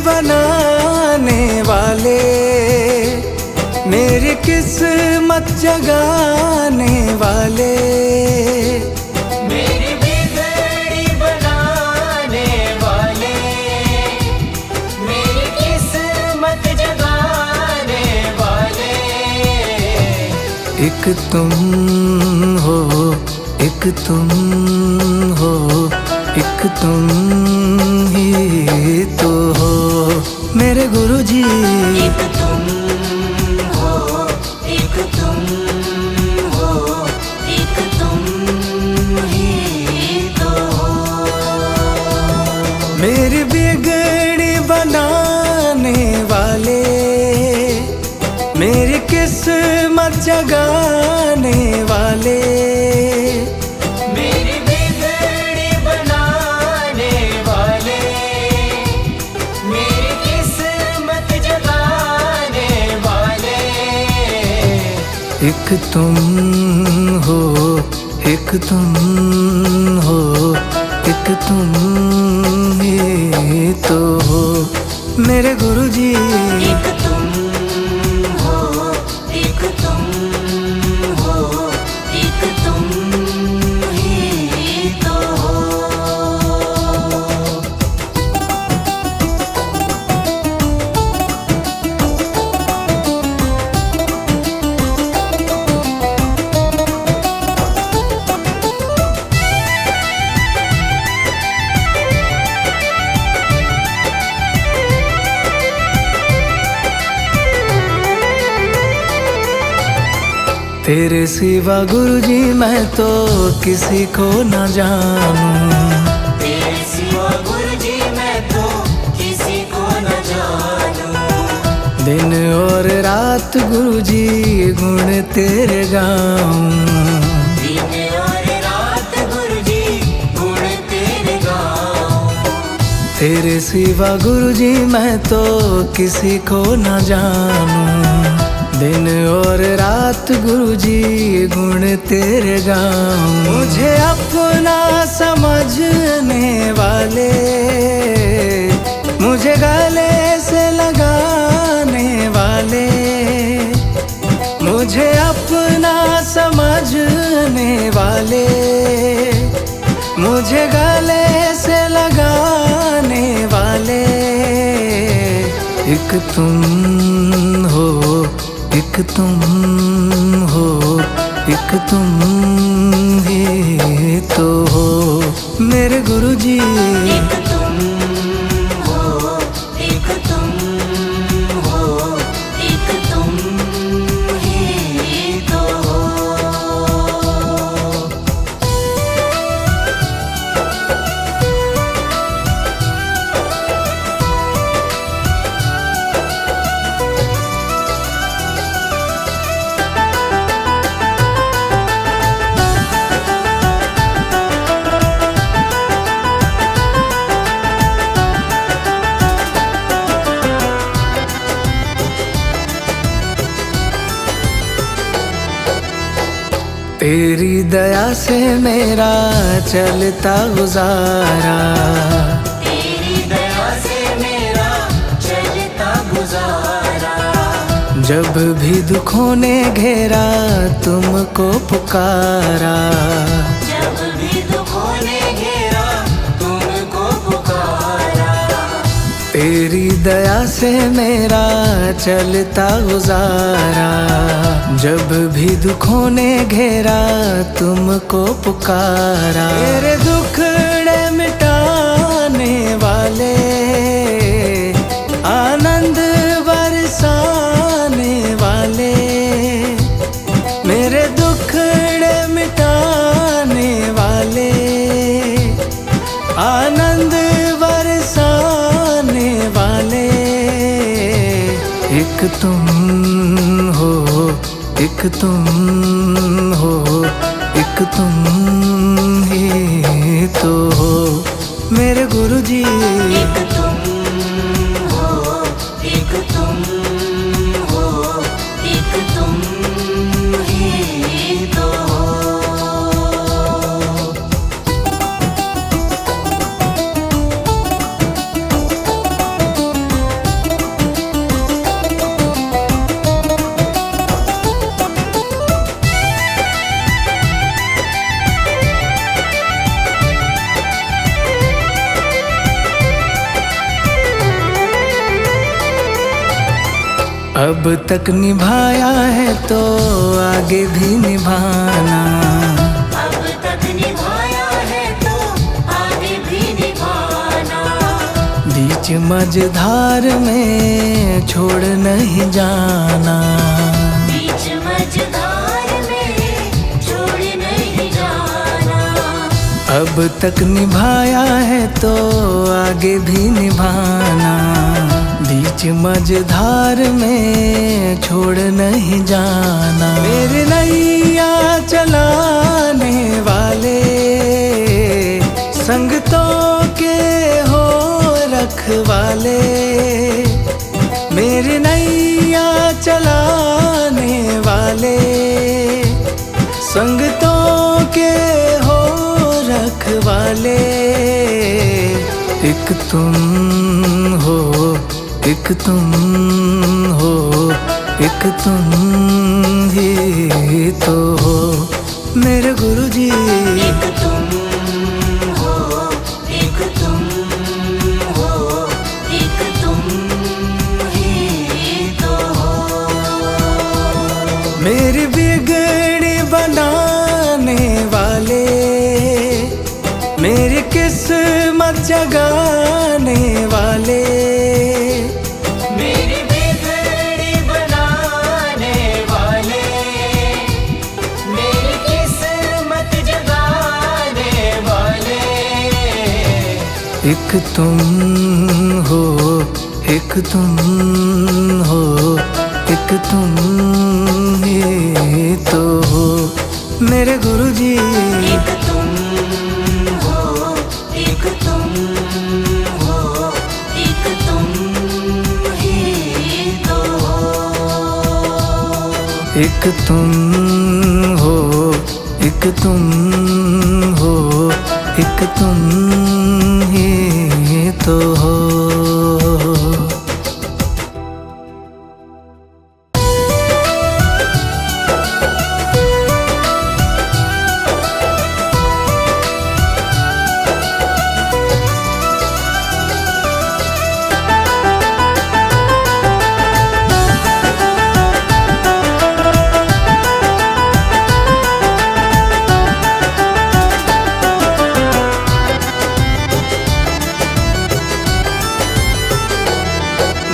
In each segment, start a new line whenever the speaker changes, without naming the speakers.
बनाने वाले, मेरी किस्मत जगाने वाले,
मेरी बिगड़ी बनाने वाले, मेरी किस्मत जगाने वाले।
एक तुम हो, एक तुम हो, एक तुम ही तो हो मेरे गुरुजी।
एक तुम हो, एक तुम हो, एक तुम ही तो हो।
मेरी बिगड़ी बनाने वाले, मेरी किस्मत जगाने वाले,
मेरी बिगड़ी बनाने वाले, मेरी किस्मत जगाने वाले।
एक तुम हो, एक तुम हो, एक तुम ही तो हो मेरे गुरुजी।
एक तुम हो, एक तुम हो, एक तुम ही तो हो।
तेरे सिवा गुरुजी मैं तो किसी को न जानूं,
तेरे सिवा गुरुजी मैं तो किसी को न जानूं।
दिन और रात गुरुजी गुण तेरे गाऊं,
दिन और रात गुरुजी गुण तेरे गाऊं।
तेरे सिवा गुरुजी मैं तो किसी को न जानूं, दिन और रात गुरुजी गुण तेरे गाऊं। मुझे अपना समझने वाले, मुझे गले से लगाने वाले, मुझे अपना समझने वाले, मुझे गले से लगाने वाले। एक तुम हो, एक तुम हो, एक तुम ही तो हो मेरे गुरुजी।
एक तुम हो, एक तुम हो, एक तुम ही तो हो।
तेरी दया से मेरा चलता गुजारा,
तेरी दया से मेरा चलता गुजारा।
जब भी दुखों ने घेरा तुमको पुकारा,
जब भी दुखों ने घेरा तुमको पुकारा।
तेरी दया से मेरा चलता गुजारा, जब भी दुखों ने घेरा तुमको पुकारा। मेरे दुखड़े मिटाने वाले, आनंद बरसाने वाले, मेरे दुखड़े मिटाने वाले, आनंद बरसाने वाले। एक तुम हो, एक तुम हो, एक तुम ही तो हो मेरे गुरुजी।
एक तुम हो, एक तुम हो, एक तुम ही तो हो।
अब तक निभाया है तो आगे भी निभाना।
अब तक निभाया है तो आगे भी निभाना।
बीच मझधार में छोड़ नहीं जाना।
बीच मझधार में छोड़ नहीं जाना।
अब तक निभाया है तो आगे भी निभाना। बीच मझधार में छोड़ नहीं जाना। मेरे नैया चलाने वाले संगतों के हो रखवाले। मेरे नैया चलाने वाले संगतों के हो रखवाले। एक तुम हो, एक तुम हो, एक तुम ही तो हो मेरे गुरुजी।
एक तुम हो, एक तुम हो, एक तुम ही तो हो।
मेरी बिगड़ी बनाने वाले, मेरी किस्मत जगाने वाले।
मेरी बिगड़ी बनाने वाले, मेरी किस्मत जगाने वाले।
एक तुम हो, एक तुम हो, एक तुम ही तो हो मेरे गुरुजी।
एक तुम हो, एक तुम हो, एक तुम ही तो हो।
एक तुम हो, एक तुम हो, एक तुम ही तो हो।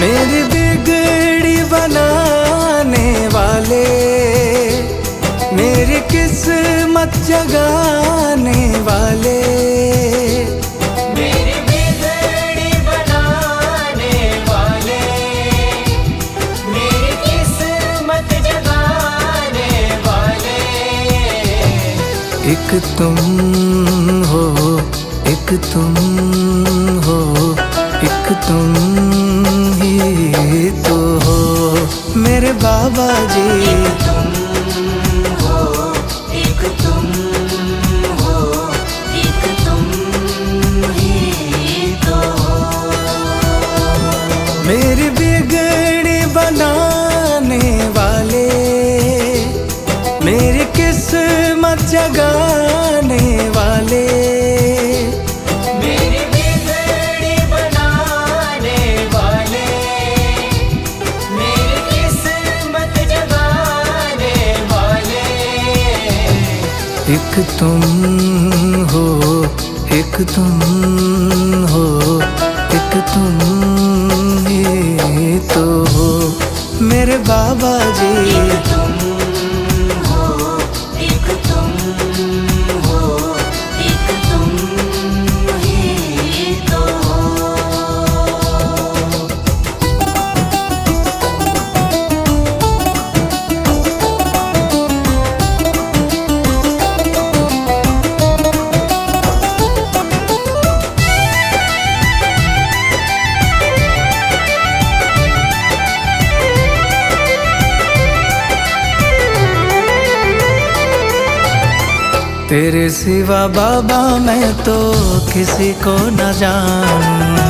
मेरी बिगड़ी बनाने वाले, मेरी किस्मत जगाने वाले।
मेरी बिगड़ी बनाने वाले, मेरी किस्मत जगाने वाले।
एक तुम हो, एक तुम हो, एक तुम ही तो हो मेरे बाबा जी।
एक तुम हो, एक तुम हो, एक तुम ही तो हो।
मेरी बिगड़ी बनाने वाले, मेरी किस्मत जगाने वाले।
मेरी बिगड़ी बनाने वाले, मेरी किस्मत जगाने वाले।
एक तुम हो, एक तुम हो, एक तुम ही तो हो मेरे बाबा जी।
एक तुम हो, एक तुम हो, एक तुम ही तो हो।
तेरे सिवा बाबा मैं तो किसी को न जानूं।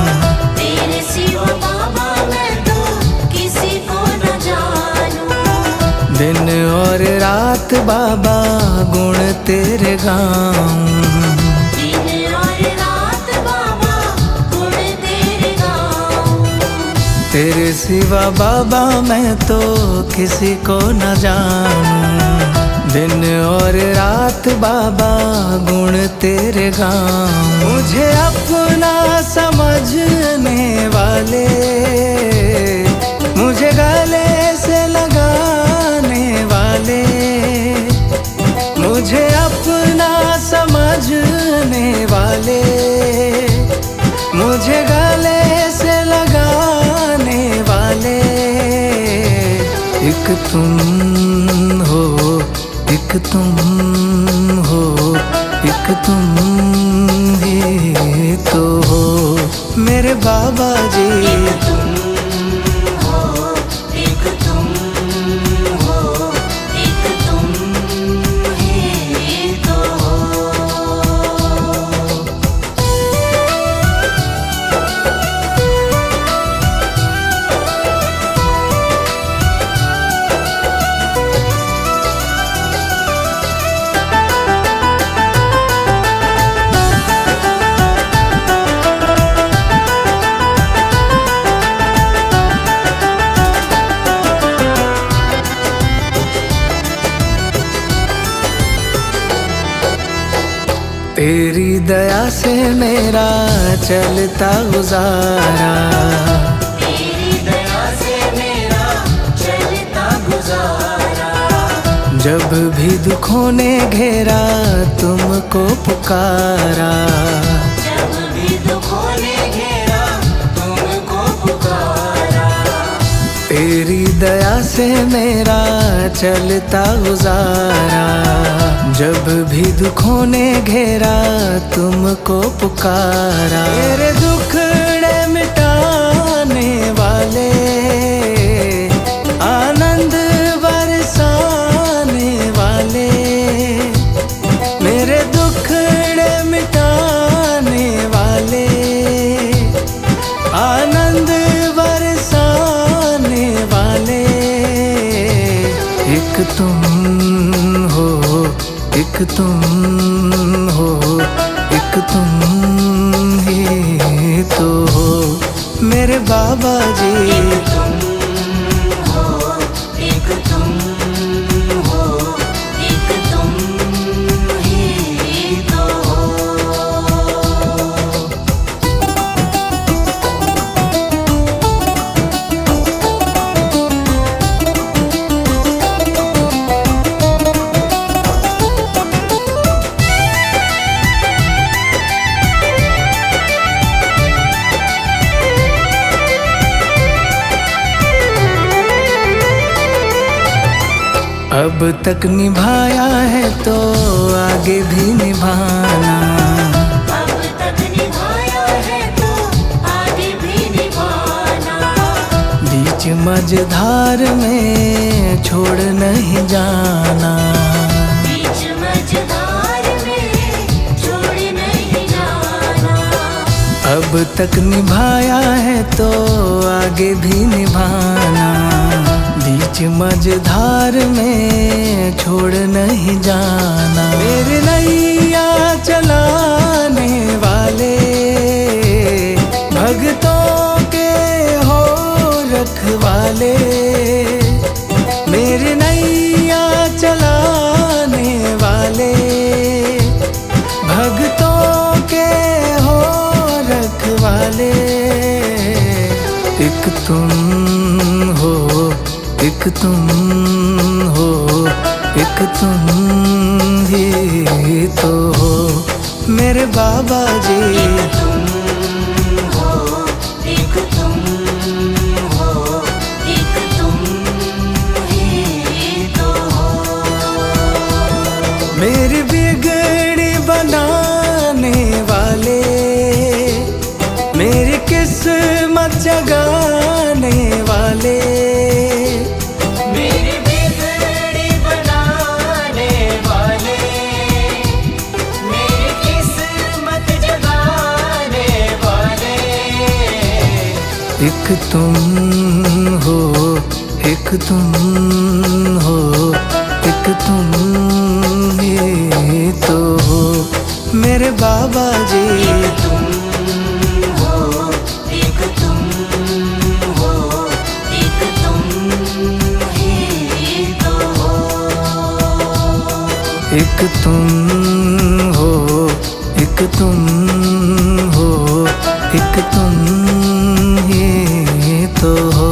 तेरे सिवा बाबा मैं तो किसी को न जानूं।
दिन और रात बाबा गुण तेरे गाऊं।
दिन और रात बाबा गुण तेरे गाऊं।
तेरे सिवा बाबा मैं तो किसी को न जानूं। दिन और रात बाबा गुण तेरे गाऊं। मुझे अपना समझने वाले, मुझे गले से लगाने वाले, मुझे अपना समझने वाले, मुझे गले से लगाने वाले, एक तुम हो, एक तुम हो, एक तुम ही तो हो मेरे बाबा जी।
एक तुम हो, एक तुम हो, एक तुम ही तो हो।
तेरी दया से मेरा चलता गुजारा,
तेरी दया से मेरा चलता गुजारा।
जब भी दुखों ने घेरा तुमको पुकारा,
जब भी दुखों ने घेरा तुमको पुकारा।
तेरी दया से मेरा चलता गुजारा, जब भी दुखों ने घेरा तुमको पुकारा। मेरे दुखड़े मिटाने वाले, आनंद बरसाने वाले, मेरे दुखड़े मिटाने वाले, आनंद बरसाने वाले, एक तुम हो, एक तुम हो, एक तुम ही तो हो मेरे बाबा जी।
एक तुम हो, एक तुम हो, एक तुम ही तो हो।
अब तक निभाया है तो आगे भी निभाना,
अब तक निभाया है तो आगे भी निभाना।
बीच मझधार में छोड़ नहीं जाना,
बीच मझधार में छोड़ नहीं जाना।
अब तक निभाया है तो आगे भी निभाना, बीच मझधार में छोड़ नहीं जाना। मेरी नैया चलाने वाले, भक्तों के हो रखवाले, मेरी नैया चलाने वाले, भक्तों के हो रखवाले, एक तुम हो, एक तुम हो, एक तुम ही तो हो मेरे बाबा जी।
एक तुम हो, एक तुम हो, एक तुम ही तो हो।
मेरी बिगड़ी बनाने वाले, मेरी किस्मत जगाने वाले,
मेरी बिगड़ी बनाने वाले, मेरी किस्मत जगाने वाले,
एक तुम हो, एक तुम हो, एक तुम ही तो हो मेरे बाबा जी।
एक तुम हो, एक तुम हो,
तुम हो, एक तुम हो, एक तुम ही तो हो।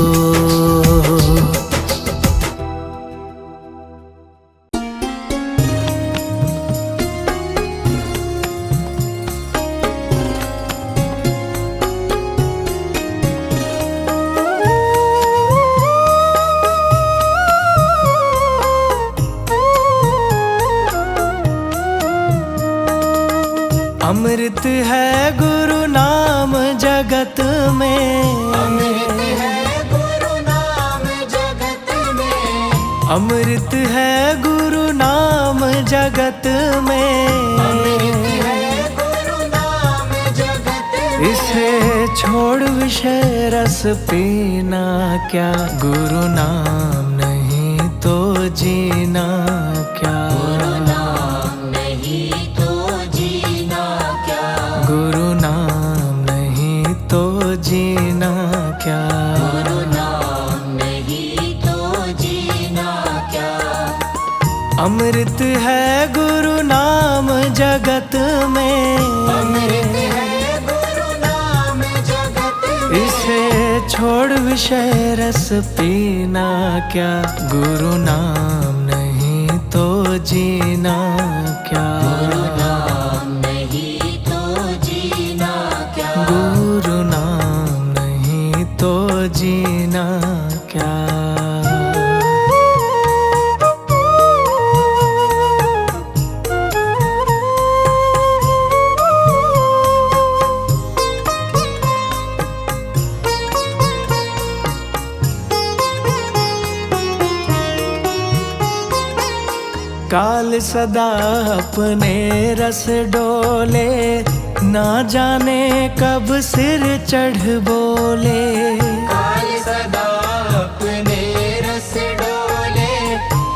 अमृत है गुरु नाम जगत में,
अमृत है गुरु नाम जगत में,
अमृत है गुरु नाम जगत में,
अमृत है गुरु नाम जगत में।
इसे छोड़ विषय रस पीना क्या, गुरु नाम नहीं तो जीना क्या,
गुरु नाम नहीं तो जीना क्या,
गुरु नाम नहीं तो जीना क्या,
गुरु नाम नहीं तो जीना क्या।
अमृत है गुरु नाम जगत में,
अमृत है गुरु नाम जगत में।
इसे छोड़ विषय रस पीना क्या, गुरु नाम नहीं तो जीना क्या,
गुरु नाम नहीं तो जीना क्या,
गुरु नाम नहीं तो जीना क्या। काल सदा अपने रस डोले, ना जाने कब सिर चढ़ बोले,
काल सदा अपने रस डोले,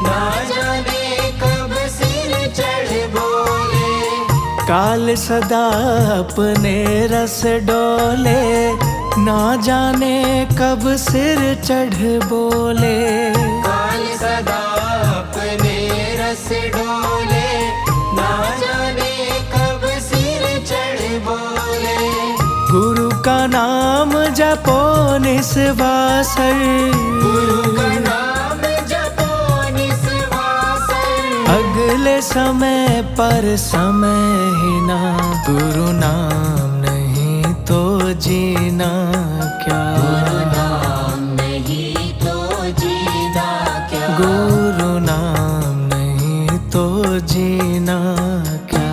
ना जाने कब सिर चढ़ बोले,
काल सदा अपने रस डोले, ना जाने कब सिर चढ़ बोले,
काल सदा अपने रस डोले, ना जाने कब सिर चढ़ बोले।
गुरु का नाम जपो निस्वासर,
गुरु का नाम जपो निस्वासर,
अगले समय पर समय ही ना, गुरु नाम नहीं तो जीना क्या,
गुरु नाम नहीं तो जीना क्या,
गुरु नाम नहीं तो जीना क्या।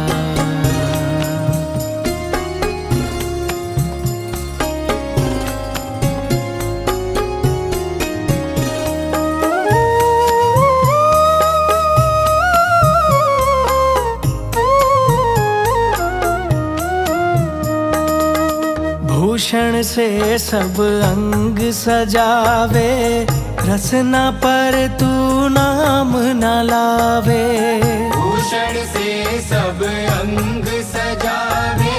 भूषण से सब अंग सजावे, रसना पर तू नाम न लावे,
भूषण से सब अंग सजावे,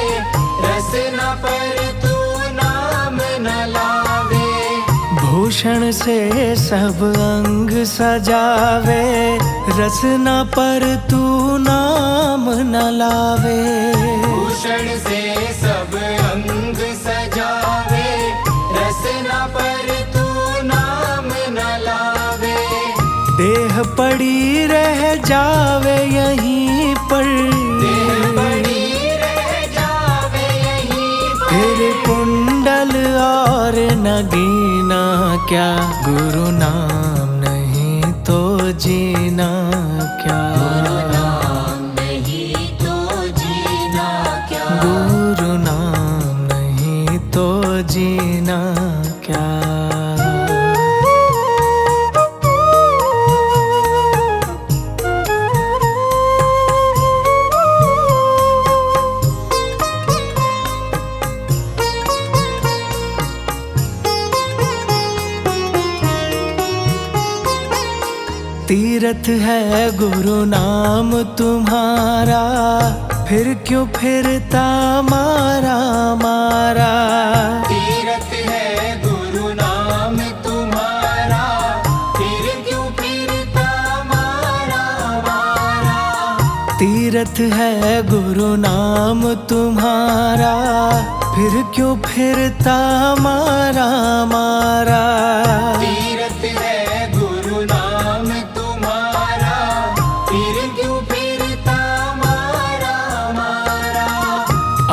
रसना पर तू नाम न लावे,
भूषण से सब अंग सजावे, रसना पर तू नाम न लावे,
भूषण से सब अंग सजावे, रसना पर तू नाम न लावे,
देह पड़ी रह जावे यहीं पर,
देह पड़ी रह जावे यहीं पर,
फिर कुंडल और नगीना क्या, गुरु नाम नहीं तो जीना क्या,
गुरु नाम नहीं तो जीना क्या,
गुरु नाम नहीं तो जीना क्या। तीरथ है गुरु नाम तुम्हारा, फिर क्यों फिरता मारा मारा,
तीरथ है गुरु नाम तुम्हारा, फिर क्यों फिरता मारा मारा,
तीरथ है गुरु नाम तुम्हारा, फिर क्यों फिरता मारा मारा।
तीरथ है गुरु नाम तुम्हारा, फिर क्यों फिरता मारा मारा।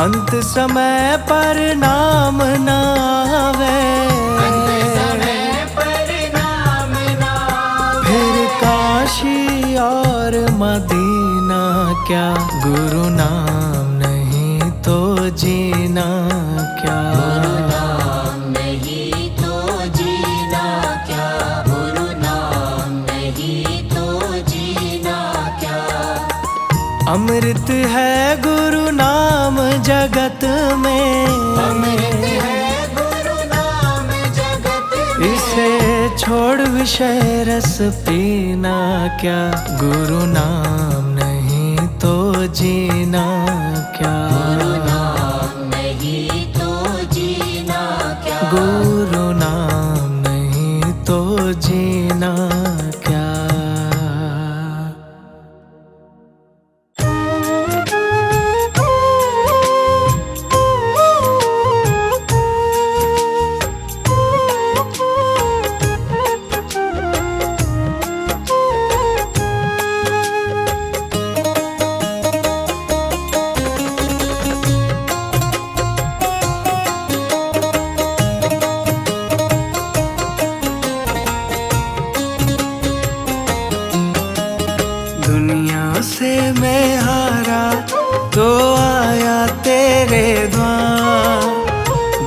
अंत समय पर नाम ना आवे,
अंत समय पर नाम ना आवे।
फिर काशी और मदीना क्या, गुरु नाम नहीं तो जीना क्या।
गुरु नाम नहीं तो जीना क्या, गुरु नाम नहीं तो जीना क्या।
अमृत है गुरु नाम जगत में,
अमृत है गुरु नाम जगत में।
इसे छोड़ विषय रस पीना क्या, गुरु नाम नहीं तो जीना क्या।
गुरु नाम नहीं तो जीना क्या।
गुरु नाम नहीं तो जीना क्या। दुनिया से मैं हारा तो आया तेरे द्वार,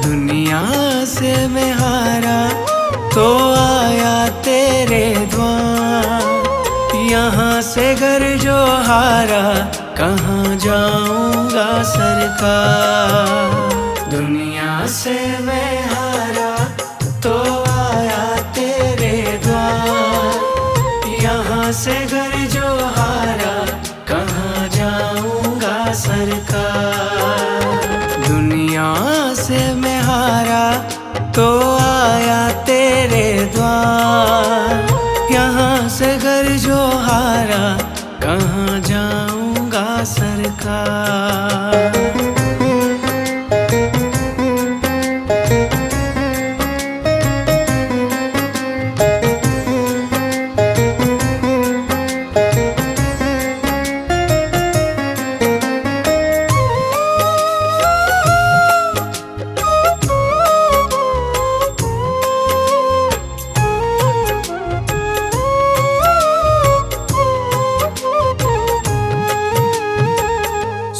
दुनिया से मैं हारा तो आया तेरे द्वार। यहाँ से घर जो हारा कहाँ जाऊंगा सरकार। दुनिया से मैं हारा तो आया तेरे द्वार, यहाँ से घर जो हारा कहाँ जाऊंगा सरकार। दुनिया से मैं हारा तो आया तेरे द्वार, यहाँ से घर जो हारा कहाँ जाऊंगा सरकार।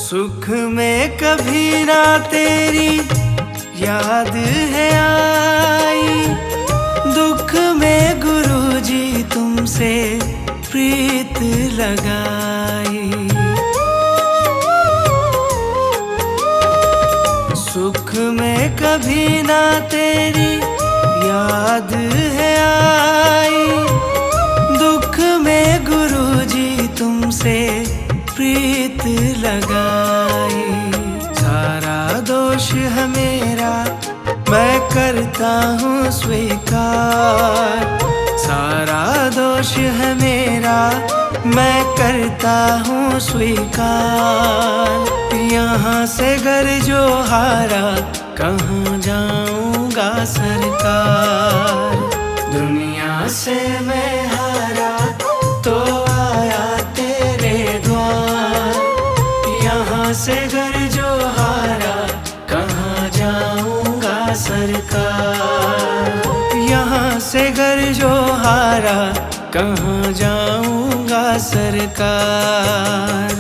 सुख में कभी ना तेरी याद है आई, दुख में गुरुजी तुमसे प्रीत लगाई। सुख में कभी ना तेरी याद है आई, दुख में गुरुजी तुमसे प्रीत लगाई। सारा दोष है मेरा मैं करता हूँ स्वीकार, सारा दोष है मेरा मैं करता हूँ स्वीकार। यहाँ से घर जो हारा कहाँ जाऊंगा सरकार। दुनिया से मैं हारा तो आया तेरे द्वार, यहाँ से घर जो हारा कहाँ जाऊंगा सरकार। यहाँ से घर जो हारा कहाँ जाऊंगा सरकार।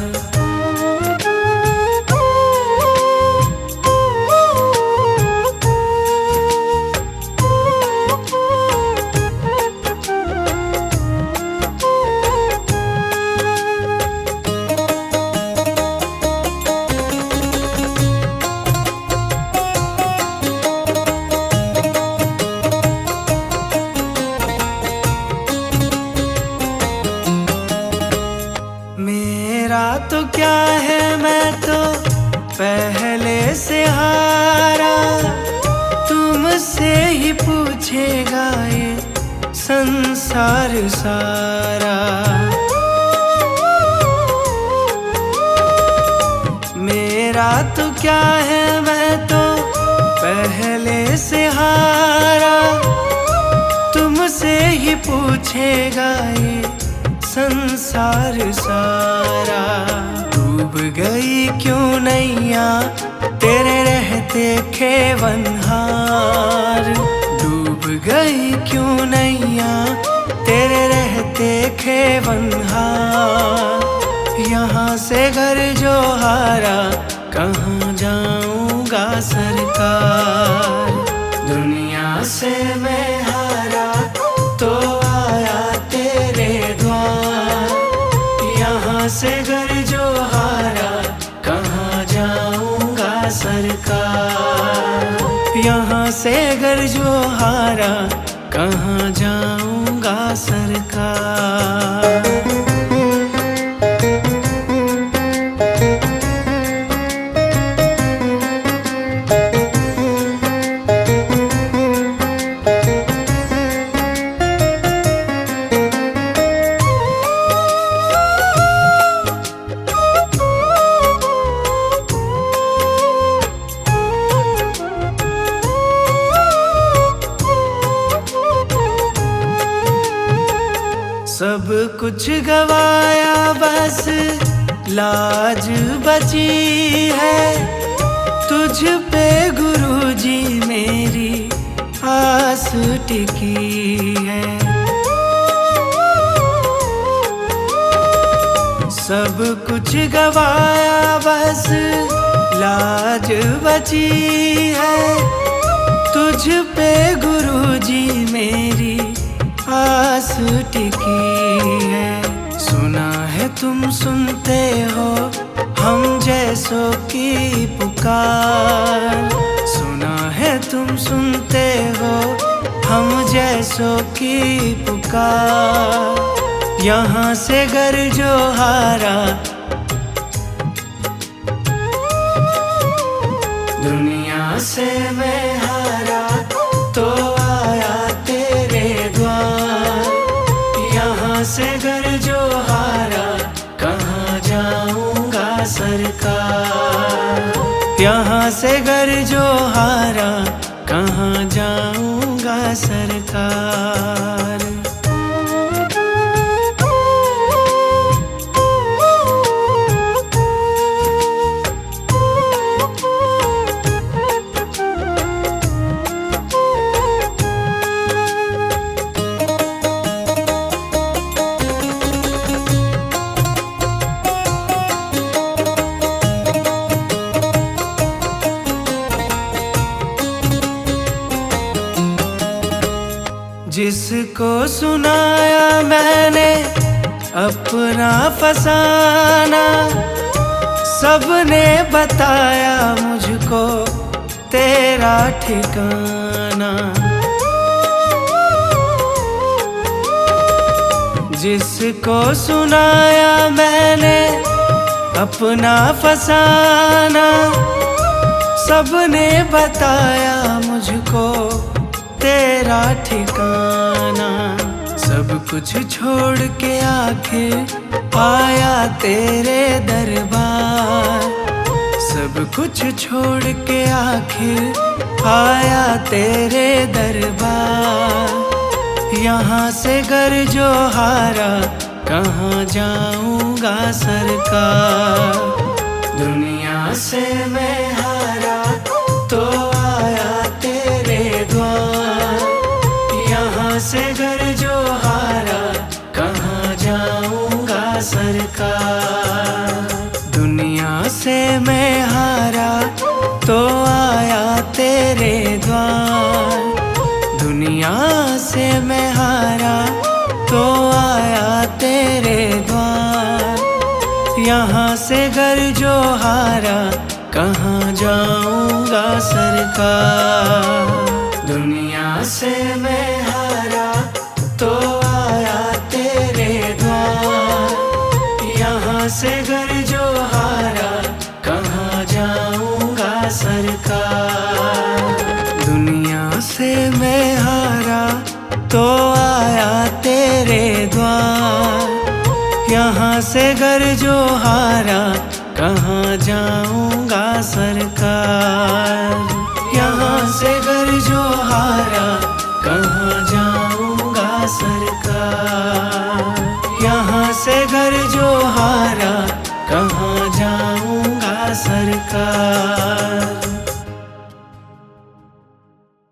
मेरा तो क्या है मैं तो पहले से हारा, तुमसे ही पूछेगा ये संसार सारा। मेरा तो क्या है, मैं तो पहले से हारा। तुमसे ही पूछेगा ये संसार सारा। डूब गई क्यों नैया तेरे रहते खेवनहार। डूब गई क्यों नैया तेरे रहते खेवनहार। यहाँ से घर जो हारा कहाँ जाऊंगा सरकार। दुनिया से मैं हारा तो आया तेरे द्वार। यहाँ से घर जो हारा कहाँ जाऊंगा सरकार। यहाँ से घर जो हारा कहाँ जाऊंगा सरकार। सब कुछ गवाया बस लाज बची है। तुझ पे गुरुजी मेरी आस टिकी है। सब कुछ गवाया बस लाज बची है। तुझ पे गुरुजी मेरी आस टिकी है। सुना है तुम सुनते हो हम जैसों की पुकार। सुना है तुम सुनते हो हम जैसों की पुकार। यहाँ से घर जो हारा दुनिया से मैं हारा तो आया तेरे द्वार। यहाँ से घर जो हारा कहाँ जाऊंगा सरकार। यहाँ से घर जो हारा कहाँ जाऊंगा सरकार। जिसको सुनाया मैंने अपना फसाना। सबने बताया मुझको तेरा ठिकाना। जिसको सुनाया मैंने अपना फसाना। सबने बताया मुझको तेरा ठिकाना। सब कुछ छोड़ के आखिर आया तेरे दरबार। सब कुछ छोड़ के आखिर आया तेरे दरबार। यहाँ से घर जो हारा कहाँ जाऊंगा सरकार। दुनिया से मैं हारा तो आया तेरे द्वार। यहाँ से घर जो हारा कहाँ जाऊंगा सरकार। दुनिया से मैं हारा तो आया तेरे द्वार। दुनिया से मैं हारा तो आया तेरे द्वार। यहाँ से घर जो हारा कहाँ जाऊंगा सरकार। दुनिया से मैं हारा तो आया तेरे द्वार। यहाँ से घर जो हारा कहाँ जाऊंगा सरकार। दुनिया से मैं हारा तो आया तेरे द्वार। यहाँ से घर जो हारा कहाँ जाऊंगा सरकार। यहाँ से घर जो हारा, कहाँ जाऊंगा सरकार। यहाँ से घर जो हारा, कहाँ जाऊंगा सरकार।